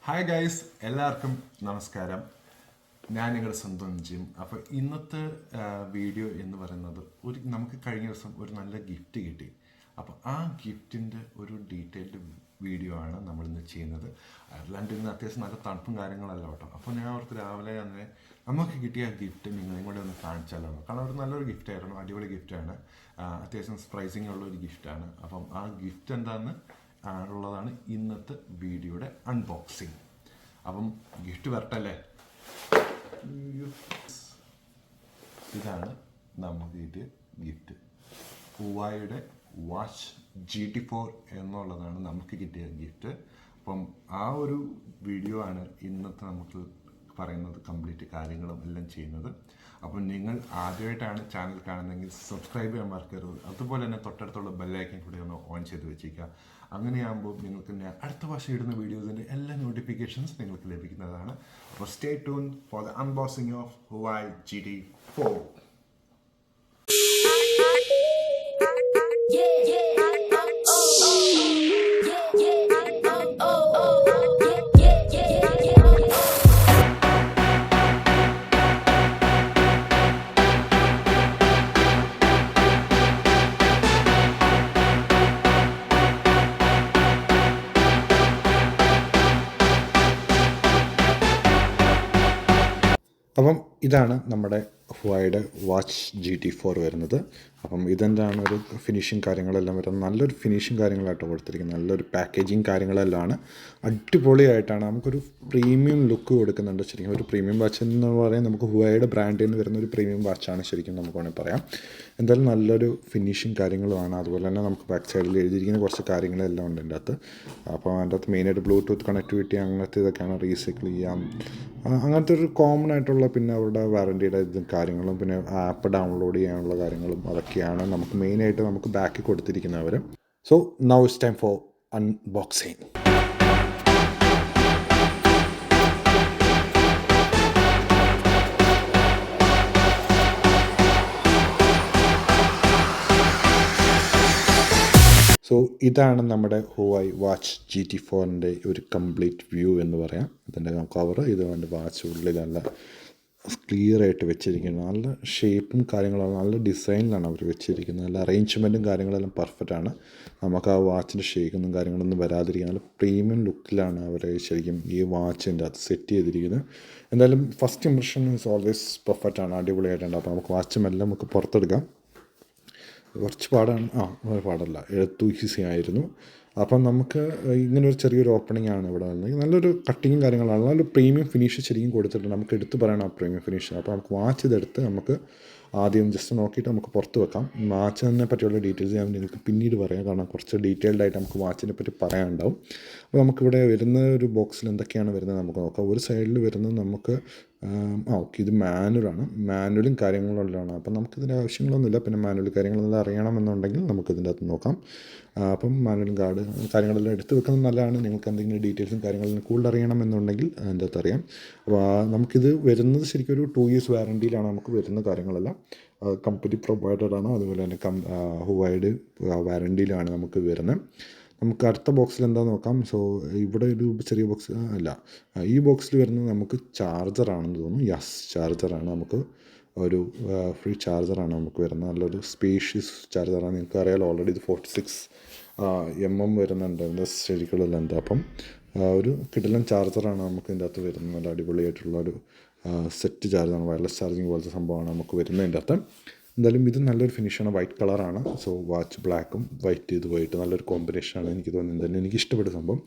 Hi guys, എല്ലാവർക്കും നമസ്കാരം. ഞാൻ നിങ്ങളുടെ സ്വന്തം ജിം. അപ്പോൾ ഇന്നത്തെ വീഡിയോ എന്ന് പറയുന്നത് നമുക്ക് കഴിഞ്ഞ ദിവസം ഒരു നല്ല ഗിഫ്റ്റ് കിട്ടി. അപ്പോൾ ആ ഗിഫ്റ്റിൻ്റെ ഒരു ഡീറ്റെയിൽഡ് വീഡിയോ ആണ് നമ്മളിന്ന് ചെയ്യുന്നത്. അയർലൻഡിൽ നിന്ന് അത്യാവശ്യം നല്ല തണുപ്പും കാര്യങ്ങളെല്ലാം കേട്ടോ. അപ്പോൾ ഞാൻ അവർക്ക് രാവിലെ തന്നെ നമുക്ക് കിട്ടിയ ഗിഫ്റ്റ് നിങ്ങളെയും കൂടെ ഒന്ന് കാണിച്ചാലോ. കാരണം ഒരു നല്ലൊരു ഗിഫ്റ്റായിരുന്നു, അടിപൊളി ഗിഫ്റ്റാണ്, അത്യാവശ്യം സർപ്രൈസിങ് ഉള്ള ഒരു ഗിഫ്റ്റാണ്. അപ്പം ആ ഗിഫ്റ്റ് എന്താണെന്ന് ഉള്ളതാണ് ഇന്നത്തെ വീഡിയോയുടെ അൺബോക്സിങ്. അപ്പം ഗിഫ്റ്റ് വരട്ടല്ലേ. ഇതാണ് നമുക്ക് കിട്ടിയ ഗിഫ്റ്റ്. ഹുവായിയുടെ വാച്ച് GT4 എന്നുള്ളതാണ് നമുക്ക് കിട്ടിയ ഗിഫ്റ്റ്. അപ്പം ആ ഒരു വീഡിയോ ആണ് ഇന്നത്തെ നമുക്ക് പറയുന്നത്, കംപ്ലീറ്റ് കാര്യങ്ങളും എല്ലാം ചെയ്യുന്നത്. അപ്പം നിങ്ങൾ ആദ്യമായിട്ടാണ് ചാനൽ കാണുന്നതെങ്കിൽ സബ്സ്ക്രൈബ് ചെയ്യാൻ മറക്കരുത്. അതുപോലെ തന്നെ തൊട്ടടുത്തുള്ള ബെല്ലൈക്കൻ കൂടി ഒന്ന് ഓൺ ചെയ്ത് വെച്ചേക്കുക. അങ്ങനെയാകുമ്പോൾ നിങ്ങൾക്ക് ഞാൻ അടുത്ത ഭാഷ ഇടുന്ന വീഡിയോസിൻ്റെ എല്ലാ നോട്ടിഫിക്കേഷൻസ് നിങ്ങൾക്ക് ലഭിക്കുന്നതാണ്. അപ്പോൾ stay tune for the unboxing of Huawei GT4. അപ്പം ഇതാണ് നമ്മുടെ ഹുവായിയുടെ വാച്ച് GT4 വരുന്നത്. അപ്പം ഇതെന്താണ് ഒരു ഫിനിഷിങ് കാര്യങ്ങളെല്ലാം വരുന്നത്. നല്ലൊരു ഫിനിഷിങ് കാര്യങ്ങളായിട്ട് കൊടുത്തിരിക്കുന്നത്, നല്ലൊരു പാക്കേജിങ് കാര്യങ്ങളെല്ലാം ആണ്. അടിപൊളിയായിട്ടാണ്, നമുക്കൊരു പ്രീമിയം ലുക്ക് കൊടുക്കുന്നുണ്ട്. ശരിക്കും ഒരു പ്രീമിയം വാച്ച് എന്ന് പറയുന്നത് നമുക്ക് ഹുവായിയുടെ ബ്രാൻഡിൽ നിന്ന് വരുന്ന ഒരു പ്രീമിയം വാച്ചാണ് ശരിക്കും നമുക്ക് വേണമെങ്കിൽ പറയാം. എന്തായാലും നല്ലൊരു ഫിനിഷിങ് കാര്യങ്ങളുമാണ്. അതുപോലെ തന്നെ നമുക്ക് ബാക്ക് സൈഡിൽ എഴുതിയിരിക്കുന്ന കുറച്ച് കാര്യങ്ങളെല്ലാം ഉണ്ട് ഇതിൻ്റെ അകത്ത്. അപ്പോൾ അതിൻ്റെ അകത്ത് മെയിനായിട്ട് ബ്ലൂടൂത്ത് കണക്ടിവിറ്റി അങ്ങനത്തെ ഇതൊക്കെയാണ്, റീസൈക്കിൾ ചെയ്യാം, അങ്ങനത്തെ ഒരു കോമൺ ആയിട്ടുള്ള, പിന്നെ അവരുടെ വാറൻറ്റിയുടെ ഇതും കാര്യങ്ങളും, പിന്നെ ആപ്പ് ഡൗൺലോഡ് ചെയ്യാനുള്ള കാര്യങ്ങളും അതൊക്കെയാണ് നമുക്ക് മെയിനായിട്ട് നമുക്ക് ബാക്കിൽ കൊടുത്തിരിക്കുന്നവർ. So now it's time for unboxing. So ഇതാണ് നമ്മുടെ ഹുവായ് വാച്ച് GT4ൻ്റെ ഒരു കംപ്ലീറ്റ് വ്യൂ എന്ന് പറയാം. ഇതിൻ്റെ കവർ, ഇതുകൊണ്ട് വാച്ച് ഉള്ളിൽ നല്ല ക്ലിയർ ആയിട്ട് വെച്ചിരിക്കുന്നത്, നല്ല ഷേപ്പും കാര്യങ്ങളും നല്ല ഡിസൈനിലാണ് അവർ വെച്ചിരിക്കുന്നത്. നല്ല അറേഞ്ച്മെൻറ്റും കാര്യങ്ങളെല്ലാം പെർഫെക്റ്റ് ആണ്. നമുക്ക് ആ വാച്ചിൻ്റെ ഷേക്കൊന്നും കാര്യങ്ങളൊന്നും വരാതിരിക്കുക, നല്ല പ്രീമിയം ലുക്കിലാണ് അവർ ശരിക്കും ഈ വാച്ചിൻ്റെ അത് സെറ്റ് ചെയ്തിരിക്കുന്നത്. എന്തായാലും first impression is always perfect ആണ്, അടിപൊളിയായിട്ടുണ്ട്. അപ്പോൾ നമുക്ക് വാച്ചുമെല്ലാം നമുക്ക് പുറത്തെടുക്കാം. കുറച്ച് പാടാണ്, പാടല്ല, എഴുത്തു ഈസി ആയിരുന്നു. അപ്പം നമുക്ക് ഇങ്ങനെ ഒരു ചെറിയൊരു ഓപ്പണിംഗ് ആണ് ഇവിടെ വന്നത്. നല്ലൊരു കട്ടിങ്ങും കാര്യങ്ങളാണ്, നല്ലൊരു പ്രീമിയം ഫിനിഷ് ശരിക്കും കൊടുത്തിട്ടുണ്ട്. നമുക്ക് എടുത്ത് പറയണം ആ പ്രീമിയം ഫിനിഷ്. അപ്പോൾ നമുക്ക് വാച്ച് ഇതെടുത്ത് നമുക്ക് ആദ്യം ജസ്റ്റ് നോക്കിയിട്ട് നമുക്ക് പുറത്ത് വെക്കാം. വാച്ചിനെ പറ്റിയുള്ള ഡീറ്റെയിൽസ് ഞാൻ നിങ്ങൾക്ക് പിന്നീട് പറയാം, കാരണം കുറച്ച് ഡീറ്റെയിൽഡ് ആയിട്ട് നമുക്ക് വാച്ചിനെ പറ്റി പറയാനുണ്ടാവും. അപ്പോൾ നമുക്കിവിടെ വരുന്ന ഒരു ബോക്സിൽ എന്തൊക്കെയാണ് വരുന്നത് നമുക്ക് നോക്കാം. ഒരു സൈഡിൽ വരുന്നത് നമുക്ക് ഓക്കെ, ഇത് മാനുവലും കാര്യങ്ങളുള്ളതാണ്. അപ്പം നമുക്കിതിൻ്റെ ആവശ്യങ്ങളൊന്നുമില്ല. പിന്നെ മാനുവൽ കാര്യങ്ങളെല്ലാം അറിയണമെന്നുണ്ടെങ്കിൽ നമുക്കിതിൻ്റെ അകത്ത് നോക്കാം. അപ്പം മാനുവലും കാർഡ് കാര്യങ്ങളെല്ലാം എടുത്ത് വെക്കുന്നത് നല്ലതാണ്. നിങ്ങൾക്ക് എന്തെങ്കിലും ഡീറ്റെയിൽസും കാര്യങ്ങളും കൂടുതൽ അറിയണമെന്നുണ്ടെങ്കിൽ അതിൻ്റെ അകത്ത് അറിയാം. അപ്പോൾ നമുക്കിത് വരുന്നത് ശരിക്കും ഒരു 2 years വാറൻറ്റിയിലാണ് നമുക്ക് വരുന്ന കാര്യങ്ങളെല്ലാം. കമ്പനി പ്രൊവൈഡഡാണ്. അതുപോലെ തന്നെ ഹുവായിയുടെ വാറൻറ്റിയിലാണ് നമുക്ക് വരുന്നത്. നമുക്ക് അടുത്ത ബോക്സിൽ എന്താണെന്ന് നോക്കാം. സോ ഇവിടെ ഒരു ചെറിയ ബോക്സ് അല്ല, ഈ ബോക്സിൽ വരുന്നത് നമുക്ക് ചാർജറാണെന്ന് തോന്നുന്നു. യെസ്, ചാർജറാണ്. നമുക്ക് ഒരു ഫ്രീ ചാർജറാണ് നമുക്ക് വരുന്നത്. നല്ലൊരു സ്പേഷ്യസ് ചാർജറാണ്. നിങ്ങൾക്ക് അറിയാലോ ഓൾറെഡി ഇത് 46 mm വരുന്നുണ്ട് ഇതിൻ്റെ ശരിക്കുള്ള ലെന്ത്. അപ്പം ഒരു കിടിലൻ ചാർജറാണ് നമുക്ക് ഇതിൻ്റെ അകത്ത് വരുന്നത്. നല്ല അടിപൊളിയായിട്ടുള്ള ഒരു സെറ്റ് ചാർജറാണ്, വയർലെസ് ചാർജിങ് പോലത്തെ സംഭവമാണ് നമുക്ക് വരുന്നതിൻ്റെ അകത്ത്. എന്തായാലും ഇത് നല്ലൊരു ഫിനിഷാണ്, വൈറ്റ് കളറാണ്. സോ വാച്ച് ബ്ലാക്കും വൈറ്റ് ഇത് പോയിട്ട് നല്ലൊരു കോമ്പിനേഷനാണ് എനിക്ക് തോന്നുന്നത്. തന്നെ എനിക്ക് ഇഷ്ടപ്പെട്ട സംഭവം.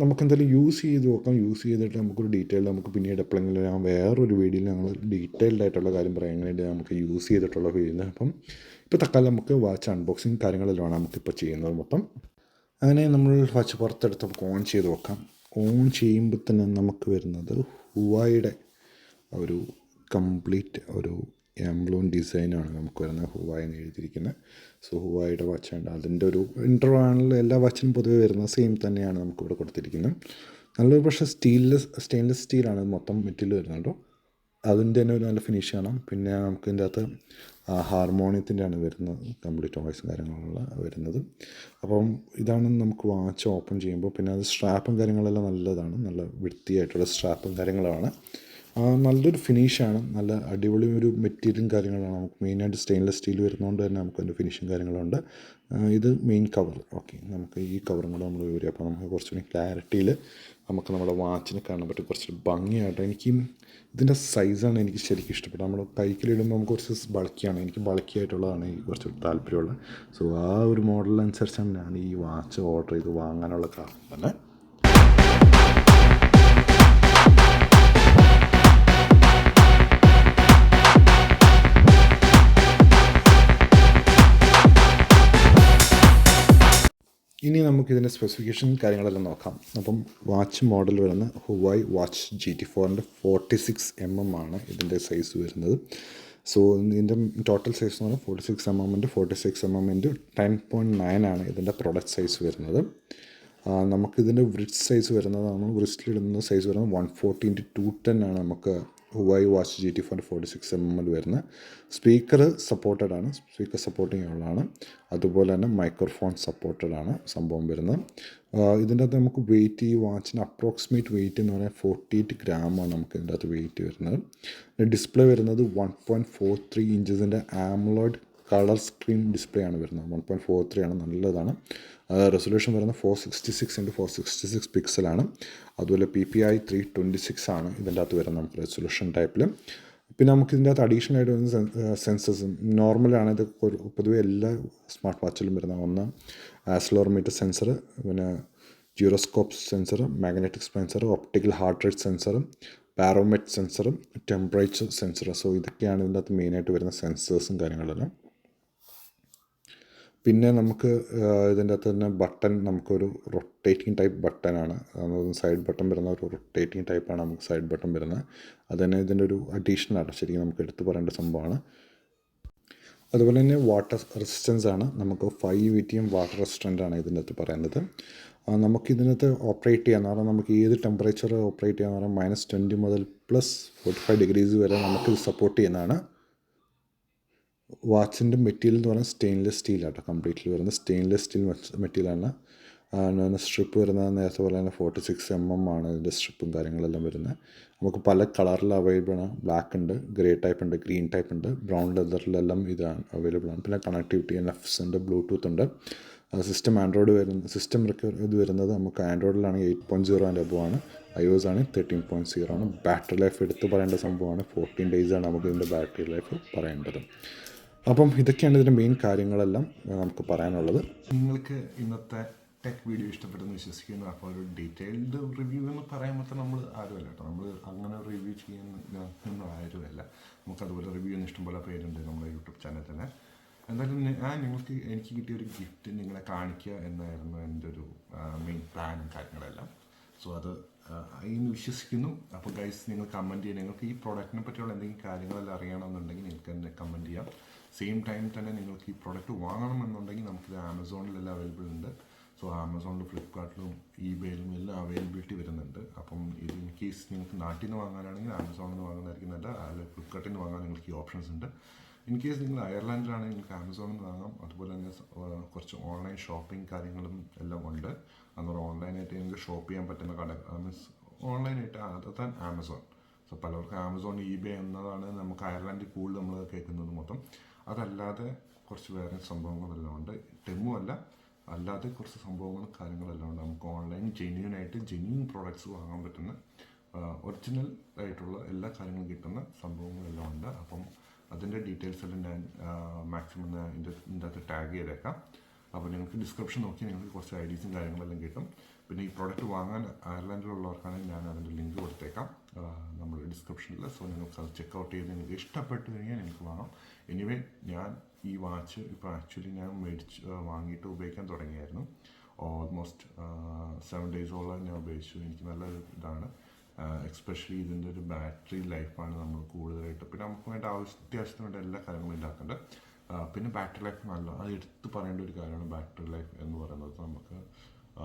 നമുക്കെന്തായാലും യൂസ് ചെയ്ത് നോക്കാം. യൂസ് ചെയ്തിട്ട് നമുക്കൊരു ഡീറ്റെയിൽ നമുക്ക് പിന്നീട് എപ്പോഴെങ്കിലും ഞാൻ വേറൊരു വീഡിയോയിൽ ഞങ്ങൾ ഡീറ്റെയിൽഡ് ആയിട്ടുള്ള കാര്യം പറയാൻ വേണ്ടി നമുക്ക് യൂസ് ചെയ്തിട്ടുള്ള വീഡിയോ. അപ്പം ഇപ്പോൾ തൽക്കാലം നമുക്ക് വാച്ച് അൺബോക്സിങ് കാര്യങ്ങളെല്ലാം നമുക്കിപ്പോൾ ചെയ്യുന്നത് മൊത്തം. അങ്ങനെ നമ്മൾ വാച്ച് പുറത്തെടുത്ത് നമുക്ക് ഓൺ ചെയ്ത് നോക്കാം. ഓൺ ചെയ്യുമ്പോൾ തന്നെ നമുക്ക് വരുന്നത് ഹുവായിയുടെ ഒരു കംപ്ലീറ്റ് ഒരു എംബ്ലോൺ ഡിസൈനാണ് നമുക്ക് വരുന്നത്, ഹുവായി എന്ന് എഴുതിയിരിക്കുന്നത്. സോ ഹുവായിയുടെ വാച്ചാണ്. അതിൻ്റെ ഒരു ഇൻ്റർവാണിൽ എല്ലാ വാച്ചിനും പൊതുവെ വരുന്നത് സെയിം തന്നെയാണ് നമുക്കിവിടെ കൊടുത്തിരിക്കുന്നത്. നല്ലൊരു പക്ഷേ സ്റ്റെയിൻലെസ് സ്റ്റീലാണ് മൊത്തം മെറ്റീരിയൽ വരുന്നുണ്ടോ. അതിൻ്റെ തന്നെ ഒരു നല്ല ഫിനിഷ് കാണാം. പിന്നെ നമുക്ക് ഇതിൻ്റെ അകത്ത് ഹാർമോണിയത്തിൻ്റെയാണ് വരുന്നത്, കംപ്ലീറ്റ് വോയിസും കാര്യങ്ങളുള്ള വരുന്നത്. അപ്പം ഇതാണ് നമുക്ക് വാച്ച് ഓപ്പൺ ചെയ്യുമ്പോൾ. പിന്നെ അത് സ്ട്രാപ്പും കാര്യങ്ങളെല്ലാം നല്ലതാണ്, നല്ല വൃത്തിയായിട്ടുള്ള സ്ട്രാപ്പും കാര്യങ്ങളാണ്. നല്ലൊരു ഫിനിഷാണ്, നല്ല അടിപൊളി ഒരു മെറ്റീരിയലും കാര്യങ്ങളാണ്. നമുക്ക് മെയിനായിട്ട് സ്റ്റെയിൻലെസ് സ്റ്റീൽ വരുന്നതുകൊണ്ട് തന്നെ നമുക്കതിൻ്റെ ഫിനിഷും കാര്യങ്ങളുണ്ട്. ഇത് മെയിൻ കവർ. ഓക്കെ, നമുക്ക് ഈ കവറും കൂടെ നമ്മൾ വരും. അപ്പോൾ നമുക്ക് കുറച്ചുകൂടി ക്ലാരിറ്റിയിൽ നമുക്ക് നമ്മുടെ വാച്ചിനെ കാണാൻ പറ്റും, കുറച്ച് ഭംഗിയായിട്ട്. എനിക്ക് ഇതിൻ്റെ സൈസാണ് എനിക്ക് ശരിക്കും ഇഷ്ടപ്പെട്ടത്. നമ്മൾ കൈക്കിലിടുമ്പോൾ നമുക്ക് കുറച്ച് ബൾക്കിയാണ്, എനിക്ക് ബൾക്കിയായിട്ടുള്ളതാണ് എനിക്ക് കുറച്ച് താല്പര്യമുള്ളത്. സോ ആ ഒരു മോഡലനുസരിച്ചാണ് ഞാൻ ഈ വാച്ച് ഓർഡർ ചെയ്ത് വാങ്ങാനുള്ള കാരണം തന്നെ. ഇനി നമുക്കിതിൻ്റെ സ്പെസിഫിക്കേഷൻ കാര്യങ്ങളെല്ലാം നോക്കാം. അപ്പം വാച്ച് മോഡൽ വരുന്ന ഹുവായ് വാച്ച് GT4 46 mm ആണ് ഇതിൻ്റെ സൈസ് വരുന്നത്. സോ ഇതിൻ്റെ ടോട്ടൽ സൈസ് എന്ന് പറഞ്ഞാൽ 46 mm 46 mm 10.9 ആണ് ഇതിൻ്റെ പ്രൊഡക്റ്റ് സൈസ് വരുന്നത്. നമുക്കിതിൻ്റെ വ്രിസ്റ്റ് സൈസ് വരുന്നതാണ്, വ്രിസ്റ്റിലിടുന്ന സൈസ് വരുന്നത് 140x210 ആണ് നമുക്ക് ഹുവായ് വാച്ച് GT4 46 mm വരുന്നത്. സ്പീക്കർ സപ്പോർട്ടഡ് ആണ്, സ്പീക്കർ സപ്പോർട്ടിങ് ഉള്ളതാണ്. അതുപോലെ തന്നെ മൈക്രോഫോൺ സപ്പോർട്ടഡ് ആണ് സംഭവം വരുന്നത്. ഇതിൻ്റെ അകത്ത് നമുക്ക് വെയിറ്റ്, ഈ വാച്ചിന് അപ്രോക്സിമേറ്റ് വെയിറ്റ് എന്ന് പറഞ്ഞാൽ 48 ഗ്രാമാണ് നമുക്ക് ഇതിൻ്റെ അകത്ത് വെയിറ്റ് വരുന്നത്. ഡിസ്പ്ലേ വരുന്നത് 1.43 ഇഞ്ചസിൻ്റെ AMOLED കളർ സ്ക്രീൻ ഡിസ്പ്ലേ ആണ് വരുന്നത്. 1.43 ആണ്, നല്ലതാണ്. റെസൊല്യൂഷൻ വരുന്നത് 466x466 പിക്സലാണ്. അതുപോലെ PPI 326 ആണ് ഇതിൻ്റെ അകത്ത് വരുന്നത് നമുക്ക് റെസൊല്യൂഷൻ ടൈപ്പിൽ. പിന്നെ നമുക്ക് ഇതിൻ്റെ അകത്ത് അഡീഷണൽ ആയിട്ട് വരുന്ന സെൻസേഴ്സും നോർമലാണ്. ഇത് പൊതുവെ എല്ലാ സ്മാർട്ട് വാച്ചിലും വരുന്ന ഒന്ന് ആക്സിലറോമീറ്റർ സെൻസർ, പിന്നെ gyroscope sensor, magnetic sensor, optical heart rate sensor, barometric sensor, temperature sensor. So ഇതൊക്കെയാണ് ഇതിൻ്റെ അകത്ത് മെയിനായിട്ട് വരുന്ന സെൻസേഴ്സും കാര്യങ്ങളെല്ലാം. പിന്നെ നമുക്ക് ഇതിൻ്റെ അകത്ത് തന്നെ ബട്ടൺ, നമുക്കൊരു റൊട്ടേറ്റിംഗ് ടൈപ്പ് ബട്ടനാണ്. സൈഡ് ബട്ടൺ വരുന്ന ഒരു റൊട്ടേറ്റിംഗ് ടൈപ്പാണ് നമുക്ക് സൈഡ് ബട്ടൺ വരുന്നത്. അത് തന്നെ ഇതിൻ്റെ ഒരു അഡീഷണലാണ്, ശരിക്കും നമുക്ക് എടുത്തു പറയേണ്ട സംഭവമാണ്. അതുപോലെ തന്നെ വാട്ടർ റെസിസ്റ്റൻസ് ആണ്, നമുക്ക് 5 VTM വാട്ടർ റെസിസ്റ്റൻ്റ് ആണ് ഇതിൻ്റെ അകത്ത് പറയുന്നത്. നമുക്കിതിനകത്ത് ഓപ്പറേറ്റ് ചെയ്യാമെന്ന് പറഞ്ഞാൽ നമുക്ക് ഏത് ടെമ്പറേച്ചർ ഓപ്പറേറ്റ് ചെയ്യാമെന്ന് പറഞ്ഞാൽ -20 മുതൽ +45 ഡിഗ്രീസ് വരെ നമുക്കിത് സപ്പോർട്ട് ചെയ്യുന്നതാണ്. വാച്ചിൻ്റെ മെറ്റീരിയൽ എന്ന് പറഞ്ഞാൽ സ്റ്റെയിൻലെസ് സ്റ്റീലാട്ടോ, കംപ്ലീറ്റ്ലി വരുന്നത് സ്റ്റെയിൻലെസ് സ്റ്റീൽ മെറ്റീരിയലാണ്. സ്ട്രിപ്പ് വരുന്നത് നേരത്തെ പോലെ തന്നെ 46 mm ആണ് ഇതിൻ്റെ സ്ട്രിപ്പും കാര്യങ്ങളെല്ലാം വരുന്നത്. നമുക്ക് പല കളറിൽ അവൈലബിൾ ആണ്. ബ്ലാക്ക് ഉണ്ട്, ഗ്രേ ടൈപ്പ് ഉണ്ട്, ഗ്രീൻ ടൈപ്പ് ഉണ്ട്, ബ്രൗൺ ലെതറിലെല്ലാം ഇതാണ് അവൈലബിൾ ആണ്. പിന്നെ കണക്ടിവിറ്റി NFC ഉണ്ട്, ബ്ലൂടൂത്ത് ഉണ്ട്. സിസ്റ്റം ആൻഡ്രോയിഡ് വരുന്നത്, സിസ്റ്റം ഇത് വരുന്നത് നമുക്ക് ആൻഡ്രോയിഡിലാണ് 8.0 ആൻഡ് അബോ ആണ്. iOS ആണ് 13.0 ആണ്. ബാറ്ററി ലൈഫ് എടുത്ത് പറയേണ്ട സംഭവമാണ്, 14 days ആണ് നമുക്ക് ഇതിൻ്റെ ബാറ്ററി ലൈഫ് പറയേണ്ടത്. അപ്പം ഇതൊക്കെയാണ് ഇതിൻ്റെ മെയിൻ കാര്യങ്ങളെല്ലാം നമുക്ക് പറയാനുള്ളത്. നിങ്ങൾക്ക് ഇന്നത്തെ ടെക് വീഡിയോ ഇഷ്ടപ്പെട്ടെന്ന് വിശ്വസിക്കുന്നു. അപ്പോൾ ഒരു ഡീറ്റെയിൽഡ് റിവ്യൂ എന്ന് പറയുമ്പോൾ നമ്മൾ ആരുമല്ല കേട്ടോ, നമ്മൾ അങ്ങനെ റിവ്യൂ ചെയ്യുന്ന ആരുമല്ല. നമുക്കതുപോലെ റിവ്യൂ ഒന്നും ഇഷ്ടംപോലെ പേരുണ്ട് നമ്മുടെ യൂട്യൂബ് ചാനൽ തന്നെ. എന്തായാലും എനിക്ക് കിട്ടിയൊരു ഗിഫ്റ്റ് നിങ്ങളെ കാണിക്കുക എന്നായിരുന്നു എൻ്റെ ഒരു മെയിൻ പ്ലാനും കാര്യങ്ങളെല്ലാം. സോ അത് എന്ന് വിശ്വസിക്കുന്നു. അപ്പോൾ ഗൈസ്, നിങ്ങൾ കമൻറ്റ് ചെയ്യുക. നിങ്ങൾക്ക് ഈ പ്രോഡക്റ്റിനെ പറ്റിയുള്ള എന്തെങ്കിലും കാര്യങ്ങളെല്ലാം അറിയണമെന്നുണ്ടെങ്കിൽ നിങ്ങൾക്ക് എന്നെ കമൻറ്റ് ചെയ്യാം. സെയിം ടൈം തന്നെ നിങ്ങൾക്ക് ഈ പ്രോഡക്റ്റ് വാങ്ങണമെന്നുണ്ടെങ്കിൽ നമുക്കിത് ആമസോണിലെല്ലാം അവൈലബിൾ ഉണ്ട്. സോ ആമസോണിലും ഫ്ലിപ്കാർട്ടിലും eBayയിലും എല്ലാം അവൈലബിലിറ്റി വരുന്നുണ്ട്. അപ്പം ഇത് ഇൻ കേസ് നിങ്ങൾക്ക് നാട്ടിൽ നിന്ന് വാങ്ങാനാണെങ്കിൽ ആമസോണിൽ നിന്ന് വാങ്ങുന്നതായിരിക്കും നല്ല, അല്ലെങ്കിൽ ഫ്ലിപ്കാർട്ടിൽ നിന്ന് വാങ്ങാൻ നിങ്ങൾക്ക് ഈ ഓപ്ഷൻസ് ഉണ്ട്. ഇൻ കേസ് നിങ്ങൾ അയർലാൻഡിലാണെങ്കിൽ നിങ്ങൾക്ക് ആമസോണിൽ നിന്ന് വാങ്ങാം. അതുപോലെ തന്നെ കുറച്ച് ഓൺലൈൻ ഷോപ്പിംഗ് കാര്യങ്ങളും എല്ലാം ഉണ്ട്. അതുപോലെ ഓൺലൈനായിട്ട് നിങ്ങൾക്ക് ഷോപ്പ് ചെയ്യാൻ പറ്റുന്ന കട, മീൻസ് ഓൺലൈനായിട്ട് അതർ ദാൻ ആമസോൺ. സോ പലർക്കും ആമസോൺ eBay എന്നതാണ് നമുക്ക് അയർലാൻഡിൽ കൂടുതൽ നമ്മൾ കേൾക്കുന്നത് മൊത്തം. അതല്ലാതെ കുറച്ച് വേറെ സംഭവങ്ങളെല്ലാം ഉണ്ട്. ടെമു അല്ലാതെ കുറച്ച് സംഭവങ്ങളും കാര്യങ്ങളെല്ലാം ഉണ്ട്. നമുക്ക് ഓൺലൈൻ ജെന്യൂൻ പ്രോഡക്റ്റ്സ് വാങ്ങാൻ പറ്റുന്ന ഒറിജിനൽ ആയിട്ടുള്ള എല്ലാ കാര്യങ്ങളും കിട്ടുന്ന സംഭവങ്ങളെല്ലാം ഉണ്ട്. അപ്പം അതിൻ്റെ ഡീറ്റെയിൽസ് എല്ലാം ഞാൻ മാക്സിമം ഇതിൻ്റെ അകത്ത് ടാഗ് ചെയ്തേക്കാം. അപ്പോൾ നിങ്ങൾക്ക് ഡിസ്ക്രിപ്ഷൻ നോക്കി നിങ്ങൾക്ക് കുറച്ച് ഐഡീസും കാര്യങ്ങളെല്ലാം കിട്ടും. പിന്നെ ഈ പ്രോഡക്റ്റ് വാങ്ങാൻ അയർലാൻഡിലുള്ളവർക്കാണെങ്കിൽ ഞാൻ അതിൻ്റെ ലിങ്ക് കൊടുത്തേക്കാം നമ്മുടെ ഡിസ്ക്രിപ്ഷനിൽ. സോ നിങ്ങൾക്ക് അത് ചെക്കൗട്ട് ചെയ്ത് നിങ്ങൾക്ക് ഇഷ്ടപ്പെട്ട് കഴിഞ്ഞാൽ നിങ്ങൾക്ക് വാങ്ങാം. എനിവേ, ഞാൻ ഈ വാച്ച് ഇപ്പോൾ ആക്ച്വലി ഞാൻ വാങ്ങിയിട്ട് ഉപയോഗിക്കാൻ തുടങ്ങിയായിരുന്നു. ഓൾമോസ്റ്റ് 7 days-ഓളം ഞാൻ ഉപയോഗിച്ചു. എനിക്ക് നല്ല ഇതാണ്. എക്സ്പെഷ്യലി ഇതിൻ്റെ ഒരു ബാറ്ററി ലൈഫാണ് നമ്മൾ കൂടുതലായിട്ട്, പിന്നെ നമുക്ക് വേണ്ട അത്യാവശ്യത്തിന് വേണ്ട എല്ലാ കാര്യങ്ങളും ഇല്ലാക്കുന്നുണ്ട്. പിന്നെ ബാറ്ററി ലൈഫ് നല്ല, അത് എടുത്ത് പറയേണ്ട ഒരു കാര്യമാണ്. ബാറ്ററി ലൈഫ് എന്ന് പറയുന്നത് നമുക്ക്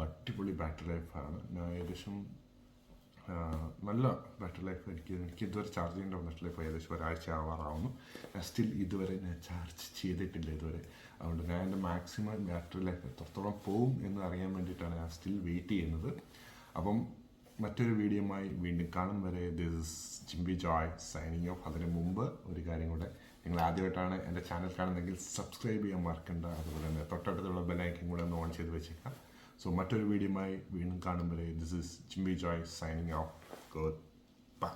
അടിപൊളി ബാറ്ററി ലൈഫാണ്. ഞാൻ ഏകദേശം നല്ല ബാറ്ററി ലൈഫ്. എനിക്ക് ഇതുവരെ ചാർജ് ചെയ്യേണ്ട ബാറ്ററി ലൈഫ് ഏകദേശം ഒരാഴ്ച ആവാറാവുന്നു. സ്റ്റിൽ ഇതുവരെ ഞാൻ ചാർജ് ചെയ്തിട്ടില്ല ഇതുവരെ. അതുകൊണ്ട് ഞാൻ എൻ്റെ മാക്സിമം ബാറ്ററി ലൈഫ് എത്രത്തോളം പോവും എന്ന് അറിയാൻ വേണ്ടിയിട്ടാണ് ഞാൻ സ്റ്റിൽ വെയിറ്റ് ചെയ്യുന്നത്. അപ്പം മറ്റൊരു വീഡിയോയുമായി വീണ്ടും കാണും വരെ this is Jimby Joy signing off. അതിന് മുമ്പ് ഒരു കാര്യം കൂടെ, നിങ്ങൾ ആദ്യമായിട്ടാണ് എൻ്റെ ചാനൽ കാണുന്നതെങ്കിൽ സബ്സ്ക്രൈബ് ചെയ്യാൻ മറക്കണ്ട. അതുപോലെ തന്നെ തൊട്ടടുത്തുള്ള ബെല്ലൈക്കൻ കൂടെ ഒന്ന് ഓൺ ചെയ്ത് വെച്ചേക്കാം. സോ മറ്റൊരു വീഡിയോയുമായി വീണ്ടും കാണും വരെ this is Jimby Joy signing off. Good by.